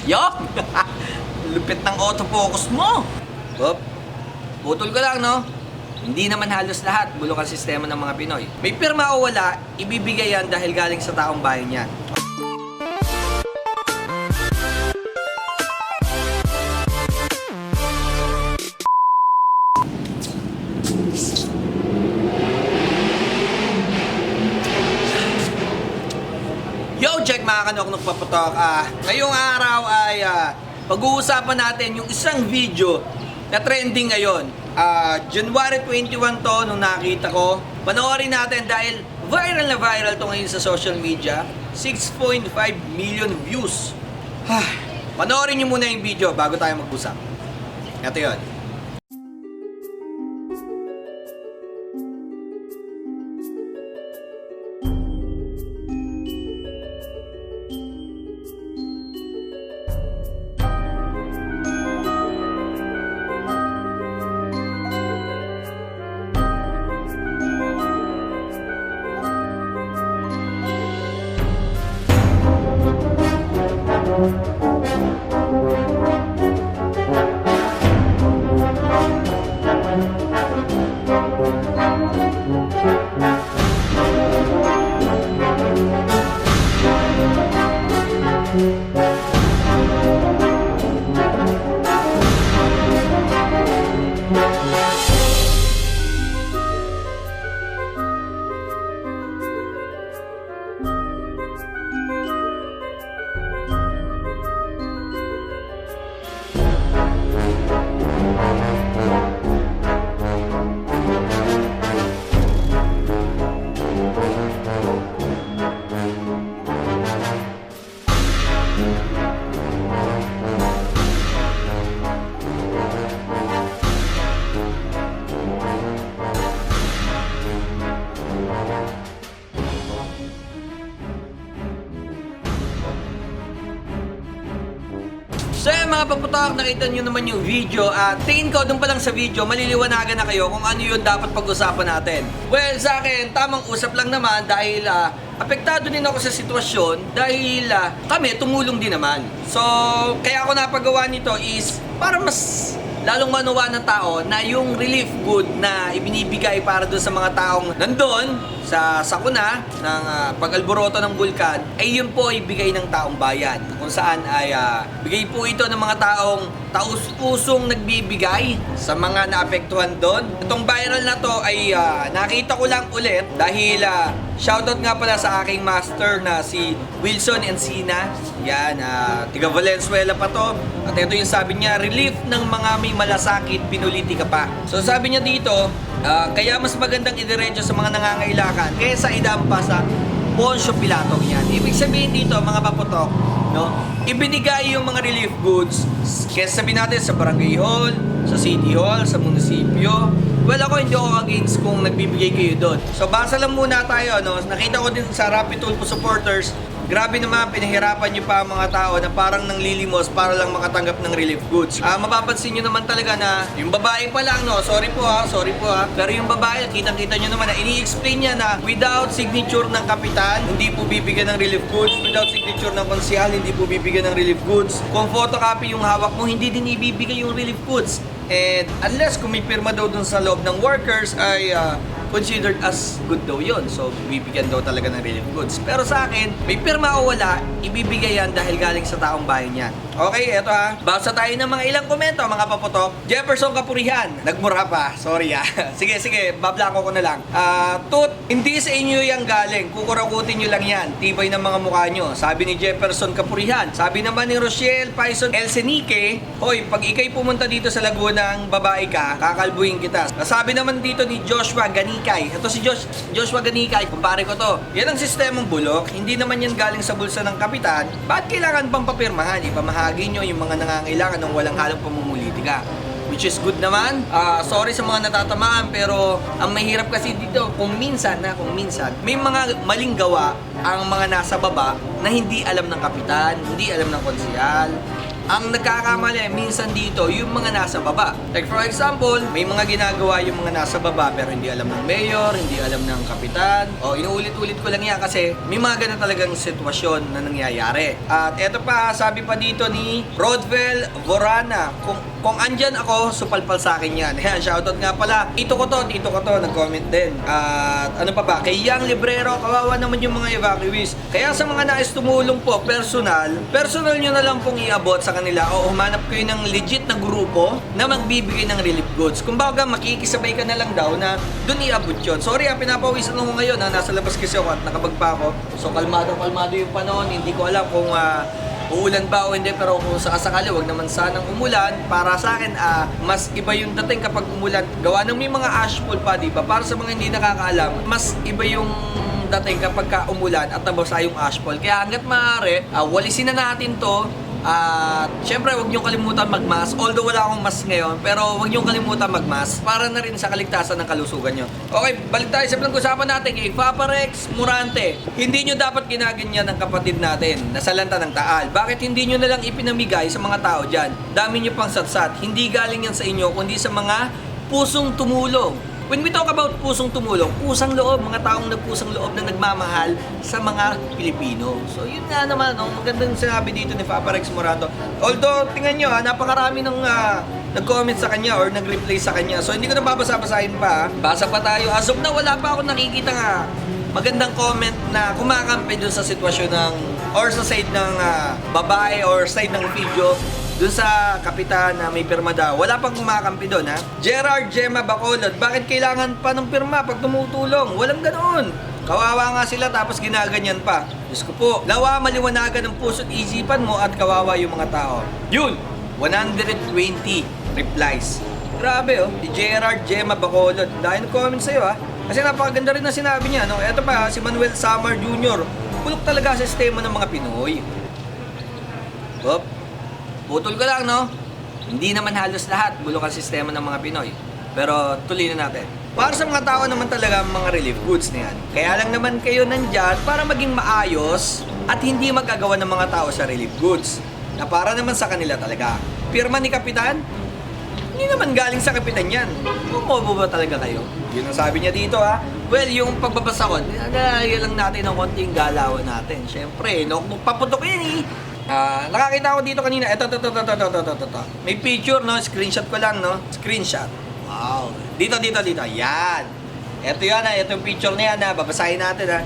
Yok! Lupit ng autofocus mo! Hop, putol ko lang, no? Hindi naman halos lahat bulok ang sistema ng mga Pinoy. May pirma o wala, ibibigay yan dahil galing sa taong bayan yan. Yo, check mga kanok paputok. Ngayong araw ay pag-uusapan natin yung isang video na trending ngayon. January 21 to nung nakita ko. Panoorin natin dahil viral na viral to ngayon sa social media. 6.5 million views. Panoorin nyo muna yung video bago tayo mag-usap. Ito yun. So mga paputok, nakita nyo naman yung video at tingin ko doon pa lang sa video maliliwanagan na kayo kung ano yung dapat pag-usapan natin. Well, sa akin, tamang usap lang naman dahil apektado din ako sa sitwasyon dahil kami tumulong din naman. So, kaya ako napagawa nito is para mas lalong manuwa ng tao na yung relief good na ibinibigay para doon sa mga taong nandun sa sakuna ng pag-alboroto ng bulkan ay yun po ibigay ng taong bayan kung saan ay bigay po ito ng mga taong taus-pusong nagbibigay sa mga naapektuhan doon. Itong viral na to ay nakita ko lang ulit dahil shoutout nga pala sa aking master na si Wilson Encina. Yan, tiga Valenzuela pa to. At ito yung sabi niya, relief ng mga may malasakit, pinulitika pa. So sabi niya dito, kaya mas magandang idiretso sa mga nangangailangan kaysa idampa sa Poncio Pilato yan. Ibig sabihin dito, mga paputok, no? Ibinigay yung mga relief goods kaysa sabihin natin sa barangay hall, sa city hall, sa munisipyo. Well, ako hindi ako against kung nagbibigay kayo doon. So, basa lang muna tayo, no? Nakita ko din sa Rapid Tulfo supporters, grabe naman, pinahirapan nyo pa ang mga tao na parang nanglilimos para lang makatanggap ng relief goods. Mapapansin nyo naman talaga na yung babae pa lang, no? Sorry po ha. Pero yung babae, kitang-kita nyo naman na ini-explain niya na without signature ng kapitan, hindi po bibigyan ng relief goods. Without signature ng konsyal, hindi po bibigyan ng relief goods. Kung photocopy yung hawak mo, hindi din ibibigay yung relief goods. And unless kung may pirma daw dun sa loob ng workers ay considered as good daw yun. So, bibigyan daw talaga ng relief goods. Pero sa akin, may pirma o wala, ibibigay yan dahil galing sa taong bayan yan. Okay, eto ha. Basa tayo ng mga ilang komento, mga paputok. Jefferson Kapurihan, nagmura pa. Sorry sige, bablako ko na lang. Tut, hindi sa inyo yung galing. Kukurakutin nyo lang yan. Tibay ng mga mukha nyo. Sabi ni Jefferson Kapurihan. Sabi naman ni Rochelle Paison Elsenike, hoy, pag ikay pumunta dito sa Laguna ng babae ka, kakalbuhin kita. Sabi naman dito ni Joshua Ganikay. Ito si Joshua Ganikay, kumpare ko to. Yan ang sistemang bulok. Hindi naman yan galing sa bulsa ng kapitan. Ba't kailangan pang papirmahan? Ipamahagi nyo yung mga nangangailangan ng walang halong pamumulitika. Which is good naman. Sorry sa mga natatamaan pero ang mahirap kasi dito kung minsan may mga maling gawa ang mga nasa baba na hindi alam ng kapitan, hindi alam ng konsyal. Ang nagkakamali minsan dito, yung mga nasa baba. Like for example, may mga ginagawa yung mga nasa baba pero hindi alam ng mayor, hindi alam ng kapitan. O inuulit-ulit ko lang yan kasi may mga ganun talagang sitwasyon na nangyayari. At eto pa, sabi pa dito ni Rodvel Vorana, kung andyan ako, supalpal sa akin yan. Ayan, shoutout nga pala. Tito ko to, nag-comment din. At ano pa ba, kay Yang Librero, kawawa naman yung mga evacuees. Kaya sa mga nais tumulong po, personal nyo na lang pong iabot sa kanila o humanap kayo ng legit na grupo na magbibigay ng relief goods. Kumbaga, makikisabay ka na lang daw na dun iabot yun. Sorry, pinapawisan ako ngayon, nasa labas kasi ako at nakabag pa ako. So, kalmado yung panahon. Hindi ko alam kung uulan ba o hindi, pero kung sakasakali, wag naman sanang umulan. Para sa akin, mas iba yung dating kapag umulan. Gawa ng may mga ashfall pa, di ba? Para sa mga hindi nakakaalam, mas iba yung dating kapag umulan at nabasa yung ashfall. Kaya hanggat maaari, walisin na natin to. At syempre, huwag niyong kalimutan mag-mask. Although wala akong mask ngayon, pero huwag niyong kalimutan mag-mask para na rin sa kaligtasan ng kalusugan niyo. Okay, balik tayo sa pinag-usapan natin kay Papa Rex Morante. Hindi niyo dapat ginaganyan ng kapatid natin na salanta ng Taal. Bakit hindi niyo na lang ipinamigay sa mga tao dyan? Dami niyo pang satsat. Hindi galing yan sa inyo, kundi sa mga pusong tumulong. When we talk about pusong tumulong, pusang loob, mga taong nagpusang loob na nagmamahal sa mga Pilipino. So yun nga naman, magandang sinabi dito ni Papa Rex Morante. Although, tingnan nyo, napakarami ng nag-comment sa kanya or nag-reply sa kanya. So hindi ko na babasa-basahin pa. Basa pa tayo. As of na, wala pa ako nakikita nga magandang comment na kumakampi dun sa sitwasyon ng or sa side ng babae or side ng video dun sa kapitan na may pirma daw. Wala pang kumakampi doon, ha? Gerard Gemma Bacolod, bakit kailangan pa ng pirma pag tumutulong? Walang ganoon. Kawawa nga sila tapos ginaganyan pa. Diyos ko po, lawa maliwanagan ng puso't isipan mo at kawawa yung mga tao. Yun! 120 replies. Grabe, oh. Si Gerard Gemma Bacolod. Dahil nag-comment sa'yo, ha? Kasi napakaganda rin na sinabi niya, no? Eto pa, si Manuel Samar Jr. Bulok talaga sa sistema ng mga Pinoy. Hop. Putol ko lang, no? Hindi naman halos lahat bulok ang sistema ng mga Pinoy. Pero tuloy na natin. Para sa mga tao naman talaga mga relief goods na yan. Kaya lang naman kayo nandyan para maging maayos at hindi magagawa ng mga tao sa relief goods. Na para naman sa kanila talaga. Pirma ni Kapitan? Hindi naman galing sa Kapitan yan. Bumobo ba talaga kayo? Yun ang sabi niya dito, ha? Well, yung pagbabasa ko, nalagay lang natin ng konting galawan natin. Siyempre, no? Paputok yan, eh. Nakakita ko dito kanina. Ito. May picture, no? Screenshot ko lang, no? Screenshot. Wow. Dito. Yan. Ito yan, ha? Ito yung picture na yan, ha? Babasahin natin, ha?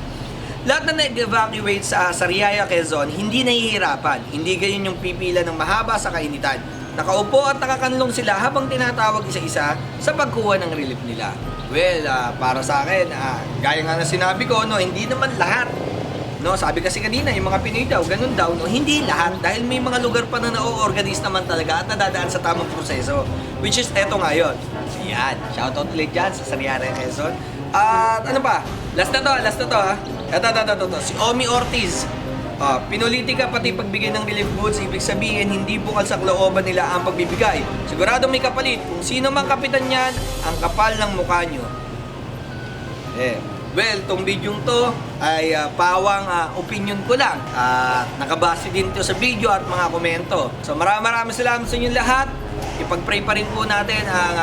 Lahat na nag-evacuate sa Sariaya, Quezon, hindi nahihirapan. Hindi ganyan yung pipila ng mahaba sa kainitan. Nakaupo at nakakanlong sila habang tinatawag isa-isa sa pagkuha ng relief nila. Well, para sa akin, gaya nga na sinabi ko, no? Hindi naman lahat. No, sabi kasi kanina, yung mga Pinoy daw, ganun daw, no? Hindi lahat dahil may mga lugar pa na na-organize naman talaga at nadadaan sa tamang proseso. Which is eto ngayon. Yan, shoutout ulit dyan sa Sariaya, Quezon. At ano pa? Last na to, ha? Ito. Si Omi Ortiz. Pinulitika pati pagbigay ng relief goods, ibig sabihin hindi bukal sa kalooban nila ang pagbibigay. Sigurado may kapalit. Kung sino mang kapitan yan, ang kapal ng mukha nyo. Well, tong video to ay pawang opinion ko lang. Nakabase din ito sa video at mga komento. So maraming salamat sa inyo lahat. Ipag-pray pa rin po natin ang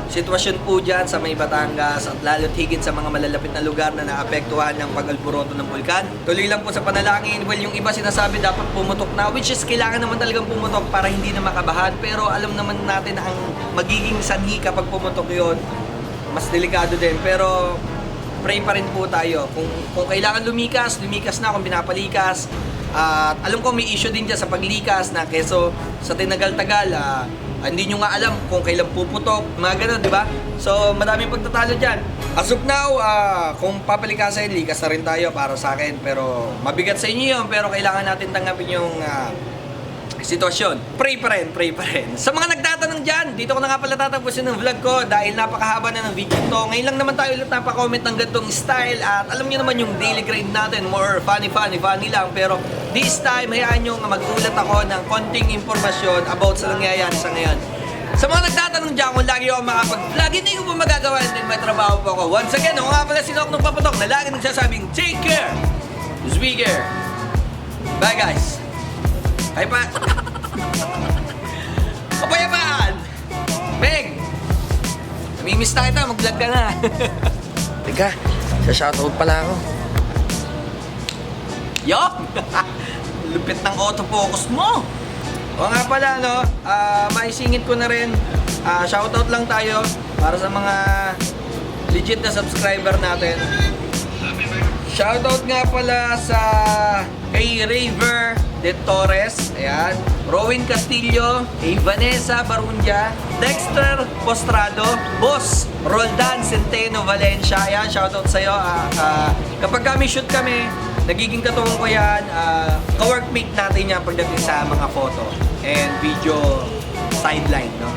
sitwasyon po dyan sa may Batangas at lalo't higit sa mga malalapit na lugar na naapektuhan ng pag-alburoto ng bulkan. Tuloy lang po sa panalangin. Well, yung iba sinasabi dapat pumutok na, which is kailangan naman talagang pumutok para hindi na makabahan. Pero alam naman natin ang magiging sanhi kapag pumutok yun, mas delikado din. Pero pray pa rin po tayo. Kung kailangan lumikas na kung pinapalikas. At alam ko may issue din dyan sa paglikas na keso sa tinagal-tagal, hindi nyo nga alam kung kailan puputok, mga ganun, di ba? So, madaming pagtatalo dyan. As of now, kung papalikasin, likas na rin tayo para sa akin. Pero mabigat sa inyo yun, pero kailangan natin tanggapin yung sitwasyon. Pray pa rin. Sa mga nagtatanong dyan, dito ko na nga pala tatapusin ng vlog ko dahil napakahaba na ng video to. Ngayon lang naman tayo ulit napaka-comment ng gantong style at alam nyo naman yung daily grind natin, more funny lang. Pero this time, hayaan nyo nga magulat ako ng konting impormasyon about sa nangyayari sa ngayon. Sa mga nagtatanong dyan kung lagi ako makapag-vlog, hindi ko pa magagawa din may trabaho po ako. Once again, ako nga pala si Nok ng Papatok na lagi nagsasabing, take care! Just be care! Bye guys! Bye pa! Kapayapaan! Meg! Namimiss na kita, mag-vlog ka na. Teka, sa shoutout pala ako. Yo! Lupit ng autofocus mo! O nga pala, no, maisingit ko na rin. Shoutout lang tayo para sa mga legit na subscriber natin. Shoutout nga pala sa kay Raver de Torres, ayan, Rowan Castillo, kay Vanessa Barundia, Dexter Postrado, Boss Roldan Centeno Valencia, ayan, shoutout sa'yo. Kapag kami shoot kami, nagiging katuwang ko yan, ka-workmate natin yan pagdating sa mga photo and video sideline, no?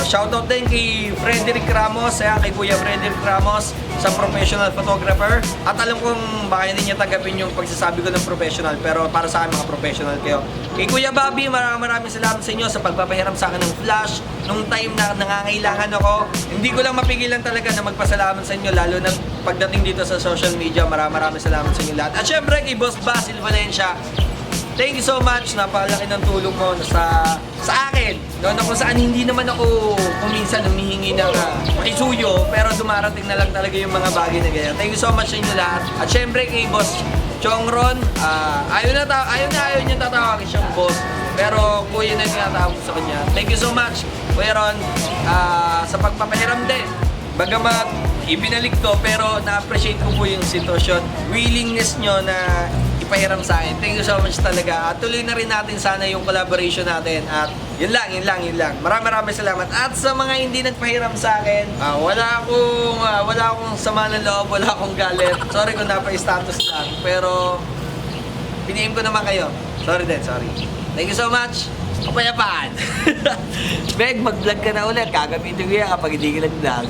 Shoutout din kay Frederick Ramos, kay Kuya Frederick Ramos sa professional photographer. At alam kong baka hindi niya tanggapin yung pagsasabi ko ng professional, pero para sa akin mga professional kayo. Kay Kuya Bobby, maraming salamat sa inyo sa pagpapahiram sa akin ng flash nung time na nangangailangan ako. Hindi ko lang mapigilan talaga na magpasalamat sa inyo, lalo na pagdating dito sa social media. Maraming salamat sa inyo lahat. At syempre kay Boss Basil Valencia, thank you so much. Napakalaki ng tulong mo sa akin. No, na kung saan hindi naman ako kuminsan humihingi ng pakisuyo, pero dumarating na lang talaga yung mga bagay na ganyan. Thank you so much sa inyo lahat. At syempre kay Boss Chongron, ayaw niya tatawagin siyang boss, pero kuya na tinatawag sa kanya. Thank you so much, Kuya Ron, sa pagpapahiram din. Bagamat ibinalik to, pero na-appreciate ko po yung sitwasyon, willingness nyo na ipahiram sa akin. Thank you so much talaga. At tuloy na rin natin sana yung collaboration natin. At yun lang. Maraming salamat. At sa mga hindi nagpahiram sa akin, wala akong sama ng loob, wala akong galit. Sorry kung napa-status lang. Pero piniim ko naman kayo. Sorry. Thank you so much. Kapayapaan. Meg, mag-vlog ka na ulit. Kagamitin ko yan kapag hindi ka nag-vlog.